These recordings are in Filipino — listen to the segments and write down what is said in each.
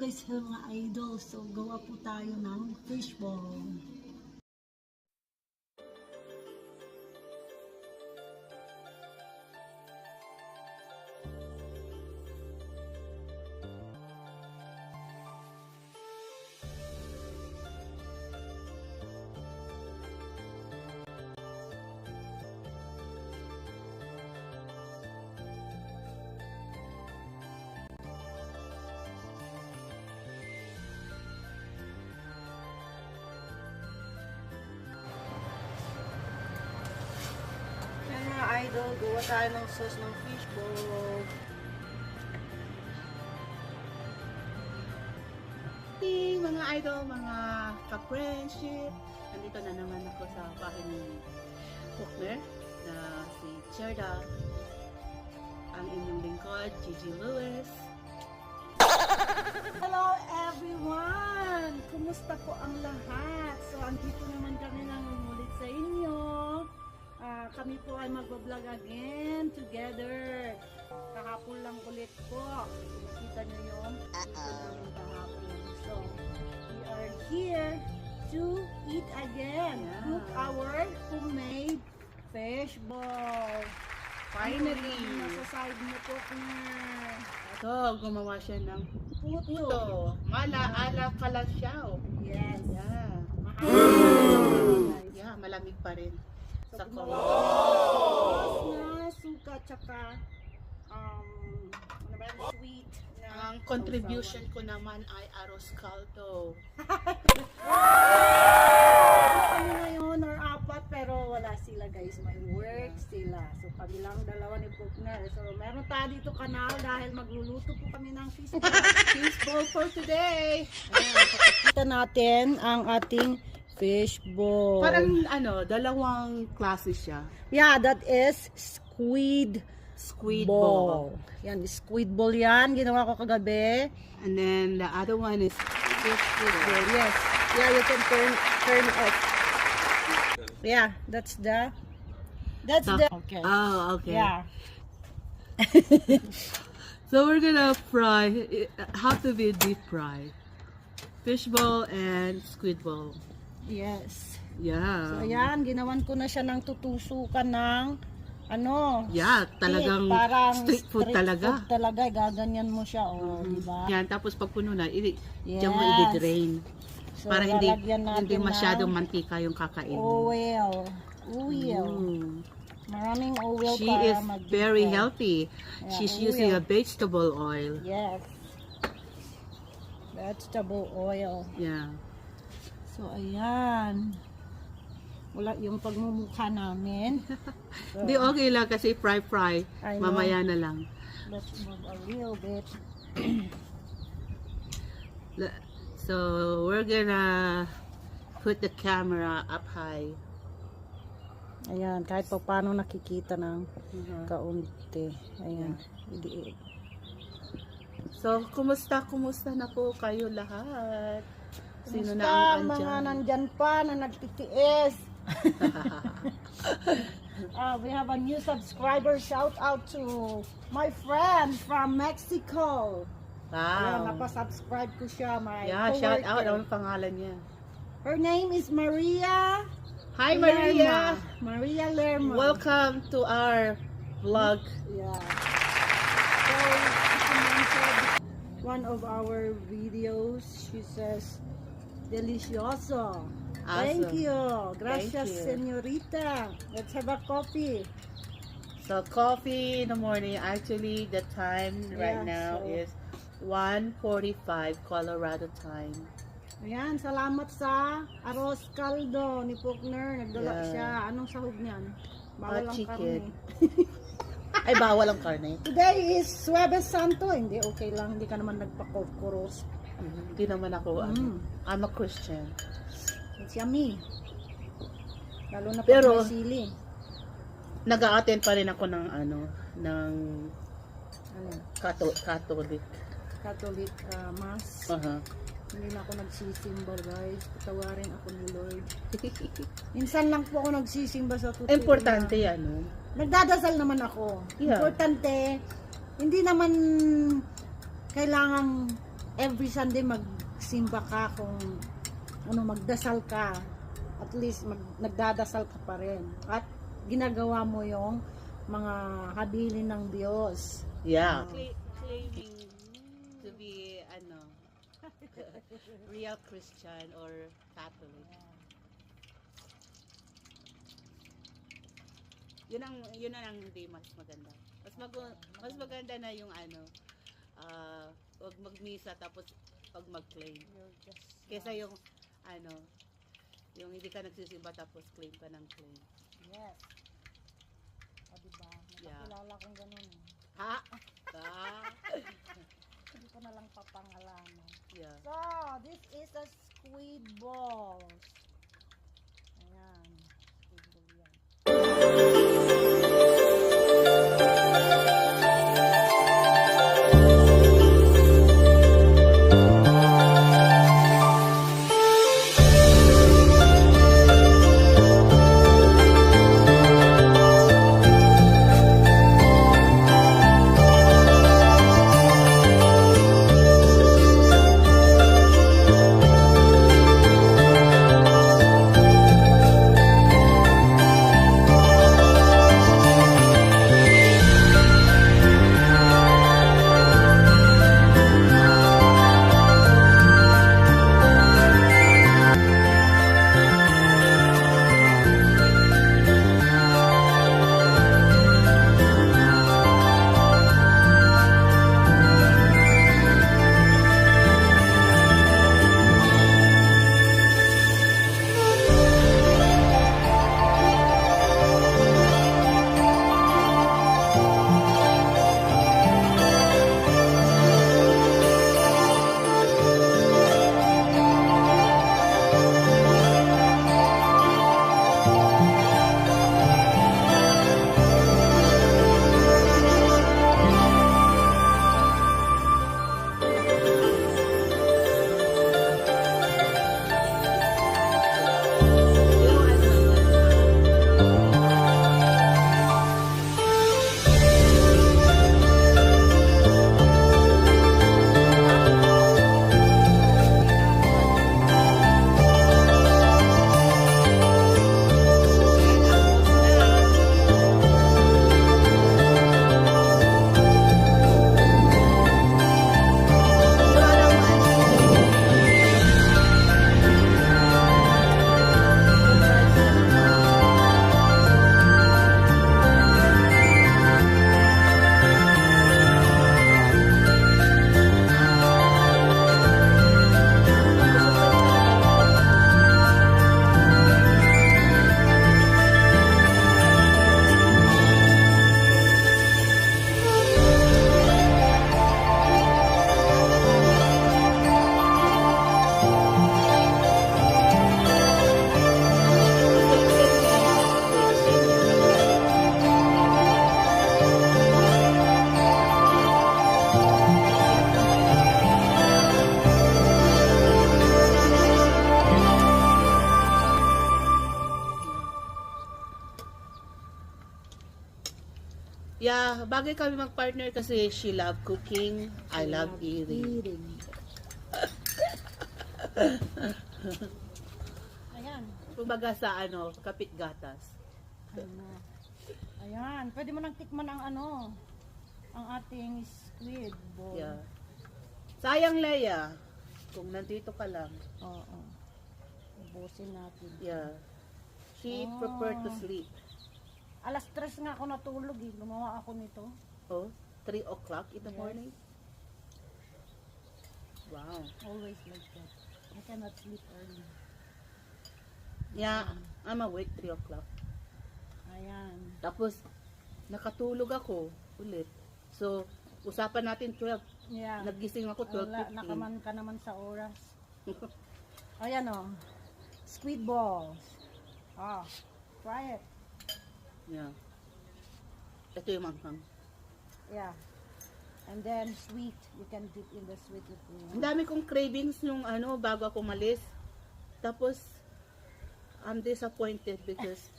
guys mga idol. So gawa po tayo ng fishball. Idol, gawa tayo ng sauce ng fishball. Hey, mga idol, mga ka-friendship, nandito na naman ako sa bahay ni Faulkner na si Cherda, ang inyong lingkod, Gigi Lewis. Hello everyone! Kumusta po ang lahat? So andito naman kami ng ulit sa inyo. Kami po ay mag-vlog again together. Kahapon lang ulit po. Nakita nyo yung kahapon lang. So, we are here to eat again. Cook our homemade fishball. Finally! Nasa side niyo po na So, gumawa siya ng puto. puto. Mala-ala kalasyaw. Yes. Yeah. Yeah, malamig pa rin. Sa na suka tsaka ano ba yan? Sweet na ang contribution ko naman ay arroz caldo. kami ngayon or apat pero wala sila guys, may work sila, so kami lang dalawa ni Faulkner. So meron tayo dito kanal dahil magluluto po kami ng fishball For today! kita natin ang ating fishball. Parang dalawang klase siya. Yeah, that is squid Ball. Yan, squid ball yan. Ginawa ko kagabi. And then the other one is fish ball. Yes. Yeah, you can turn it off. Yeah, that's the okay. Oh, okay. Yeah. So we're gonna fry. It have to be deep fry. Fish ball and squid ball. Yes. Yeah. So ayan, ginawan ko na siya ng tutusukan ng Yeah, talagang street food talaga. Food talaga, gaganyan mo siya, di ba? Yan, tapos pag puno na, diyan mo Yes. i-drain. So, Para lalagyan natin hindi masyadong ng mantika yung kakainin. oil. Mm. Maraming oil She para is very mag-deep fry. healthy. Yeah, She's oil. using a vegetable oil. Yes. Vegetable oil. Yeah. So, ayan. Wala yung pagmumukha namin. So, Hindi, okay lang kasi fry. I know. Mamaya na lang. let's move a little bit. So, we're gonna put the camera up high. Ayan, kahit pa paano nakikita ng kaunti. Ayan. So, kumusta na po kayo lahat? Sino na Kumusta ang mga andyan? nandyan pa na nagtitiis? We have a new subscriber. Shout out to my friend from Mexico. Ayan, Wow. napasubscribe ko siya. My Yeah, shout out. coworker. Anong pangalan niya? Her name is Maria. Hi, Maria! Lerma. Maria Lerma. Welcome to our vlog. Yeah. So, she commented one of our videos. She says, delicioso. Thank Awesome. you. Gracias, Thank you. señorita. Let's have a coffee. So, coffee in the morning. Actually, the time right Yeah, now so- is 1:45 Colorado time. Ayan, salamat sa arroz caldo ni Faulkner. Nagdala Yeah. siya. Anong sahog niyan? Bawal ang Chicken. karne. Ay, bawal ang karne. Today is Jueves Santo. Hindi, okay lang. Hindi ka naman nagpa-koros. Hindi naman ako, I'm a Christian. It's yummy. Lalo na pag Pero- may sili. Nag-a-attend pa rin ako ng ng Ano, Catholic. Catholic Mass. Hindi na ako nagsisimba, guys. Patawarin ako ni Lord. Minsan lang po ako nagsisimba sa tutuloy. Importante yan, Nagdadasal naman ako. Yeah. Importante, hindi naman kailangang every Sunday magsimba ka, kung ano, magdasal ka, at least nagdadasal ka pa rin. At ginagawa mo yung mga habilin ng Diyos. Yeah. Claiming to be real Christian or Catholic. Yun ang hindi mas maganda. Mas maganda na yung wag magmisa tapos pag mag-claim. Kesa yung yung hindi ka nagsisimba tapos claim ka ng claim. Yes. O diba? Yeah. Nakakilala kong ganun. Ha? Hindi ko na lang papangalanan. Yeah. So, this is a squid balls. Ayan. Squid ball yan. Yeah, bagay kami mag-partner kasi she love cooking, I love eating. Ayan. Kumbaga sa kapit gatas. Ayan. Pwede mo nang tikman ang ating squid ball. Yeah. Sayang, Leia, kung nandito ka lang. Oo. Ubusin natin. Yeah. She preferred to sleep. Alas 3 nga ako natulog eh. Gumawa ako nito. Oh, 3 o'clock in the Yes. morning? Wow. Always like that. I cannot sleep early. Yeah, I'm awake 3 o'clock. Ayan. Tapos, nakatulog ako ulit. So, usapan natin 12. Yeah. Nagising ako 12:15. Nakaman ka naman sa oras. Ayan o. Squid balls. Try it. Yeah. Ito yung manghang. Yeah. And then sweet. You can dip in the sweet if you Ang want. dami kong cravings nung bago ako malis. Tapos, I'm disappointed because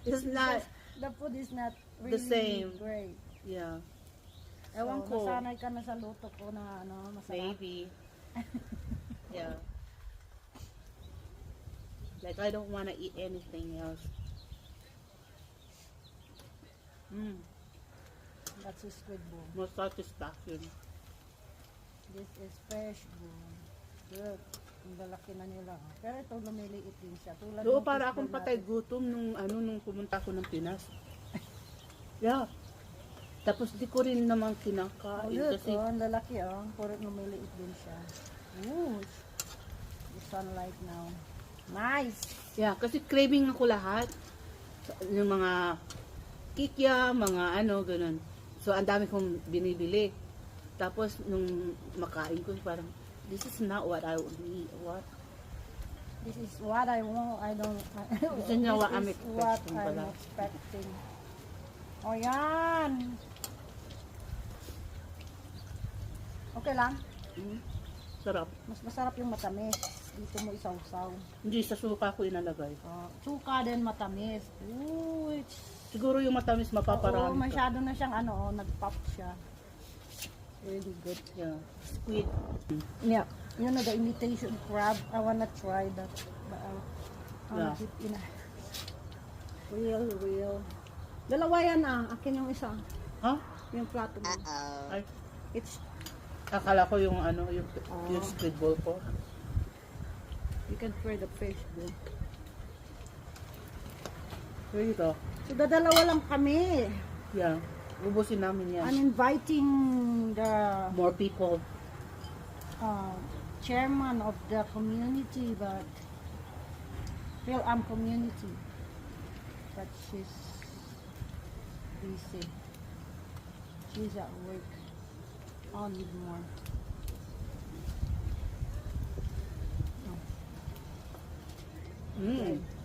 it's not, The food is not The really same. great. yeah. Ewan So, ko. nasanay ka na sa luto ko na ano, masarap. Maybe. Yeah. Like, I don't wanna eat anything else. That's a squid bone. More satisfaction. This is fresh bone. Good. Ang lalaki na nila. Pero ito lumiliit din siya. Tulad Oo, ng para fish akong bone patay natin. gutom nung pumunta ko ng Pinas. Yeah. Tapos di ko rin naman Oh, kinakain look, kasi ang lalaki oh. Puro lumiliit din siya. Ooh. The sunlight now. Nice. yeah, kasi craving ako lahat. Yung mga kikya, mga ano, ganun. So, ang dami kong binibili. Tapos, nung makain ko, parang, this is not what I would eat. What? This is what I want. I don't. This is not what I'm This is what expecting I'm pala. expecting. O yan. Okay lang. Sarap. Mas masarap yung matamis. Dito mo isawsaw. Hindi, sa suka ko inalagay. Suka din matamis. Ooh, Siguro yung matamis oo, mapaparami ka. masyado na siyang ano, oh, nag-pop siya. Really good. Yeah. Squid. Yeah. You know the imitation crab? I wanna try that. But I wanna Yeah. keep in a real. Dalawa yan ah. Akin yung isa. Ha? Yung plato mo. Ay, It's, akala ko yung ano, yung squid ball ko. you can try the fish bone. Ito. So, dadalawa lang kami. Yeah. Ubusin namin yan. I'm inviting the More people. chairman of the community, but community. But she's busy. She's at work. I'll need more.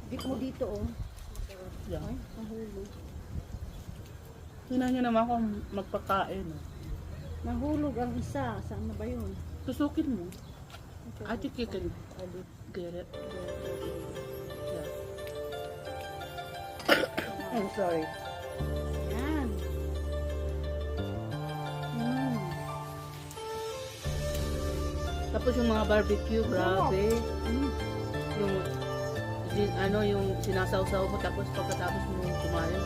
Dik mo dito oh. Yeah. Ay, nahulog. Tingnan nyo naman kung magpakain. Nahulog ang isa. Saan na ba yun? Tusukin mo. Okay, I think you can get it. Yeah. I'm sorry. Yan. Tapos yung mga barbecue, grabe. Yung yung sinasawsaw mo tapos pagkatapos mo kumain,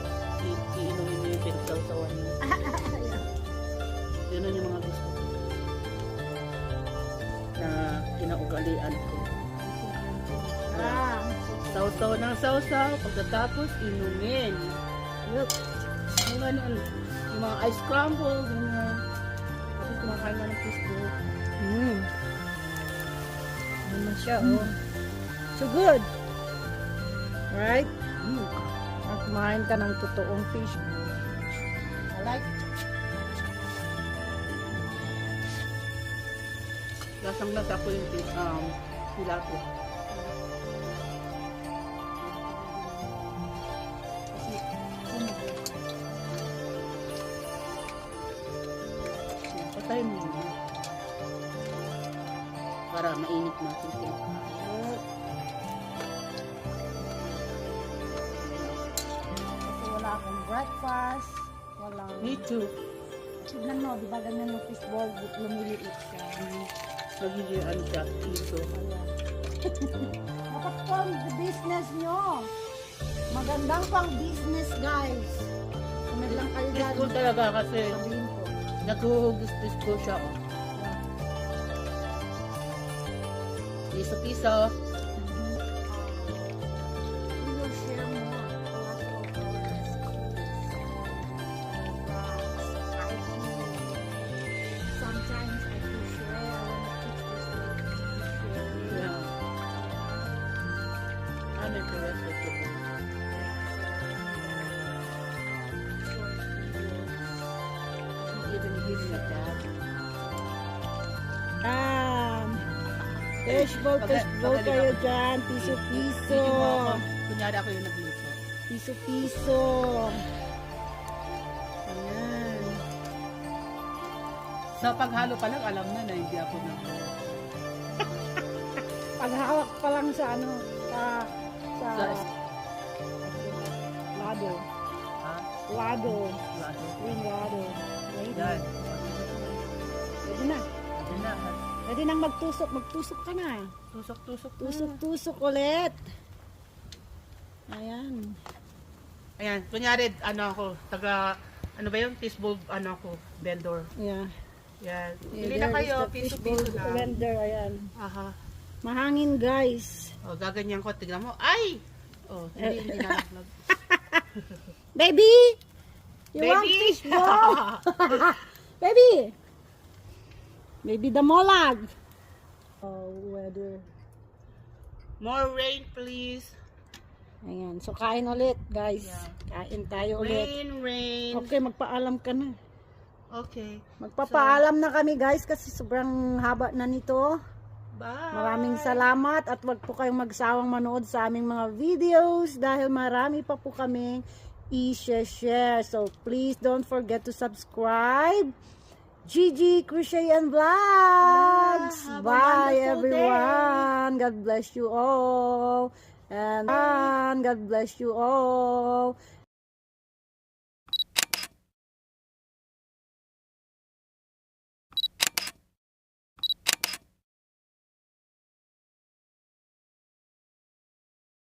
iinumin mo yung pinagsawsawan mo. Yun yung mga gusto ko. Na kinaugalian ko. Ah, Sausaw ng sausaw, pagkatapos inumin. Look, yung ganun, yung mga ice crumble, ganyan. Tapos kumakain ka ng fishbowl. ano siya oh. So good. Right? At kumain ka ng totoong fish. I like. Lasang-lasa ko yung tilapia. Kasi Patay mo yun. Para mainit natin kinakain. Kasi wala akong breakfast. Walang... Me too. Tignan mo, di ba ganyan yung fish ball, lumiliit siya. Magiging ano siya, piso. Dapat po ang business nyo. Magandang pang business, guys. Kumid lang kayo dyan. Piso talaga kasi Sabihin ko. naghuhugis ko siya. Oh. Piso-piso. We will share more. Sometimes I do share. I want to teach this to share. Yeah. I'm interested to do. Even giving a dad. Fishball kayo dyan. Piso-piso. Hindi mo ako, kunyari ako yung nagluto. Piso-piso. Ayan. Sa paghalo pa lang, alam na na hindi ako nagluto. Paghawak pa lang sa ano, sa Sa- lado. Ha? Lado. Lado. Yung lado. Ayun. Yan. Pwede nang magtusok. Magtusok ka na. Tusok-tusok. Tusok-tusok ulit. Ayan. Ayan, kunyari, ano ba yun? Fishbowl, vendor. Yeah. Yan. Yeah, Pili na there is kayo, the piso-piso fishbowl na. vendor. Ayan. Aha. Mahangin guys. O, gaganyan ko. Tignan mo. Ay! O, hindi na vlog. Baby! You want Baby! fishbowl? Baby! Baby damolag. Oh, weather. More rain, please. Ayan. So, kain ulit, guys. Yeah. Kain tayo ulit. Rain. Okay, magpaalam ka na. Okay. Magpapaalam na kami, guys, kasi sobrang haba na nito. Bye. Maraming salamat at wag po kayong magsawang manood sa aming mga videos dahil marami pa po kaming i-share. So, please don't forget to subscribe. Gigi Crochet and Vlogs. Yeah, have a Bye, wonderful everyone. God bless you all. And God bless you all.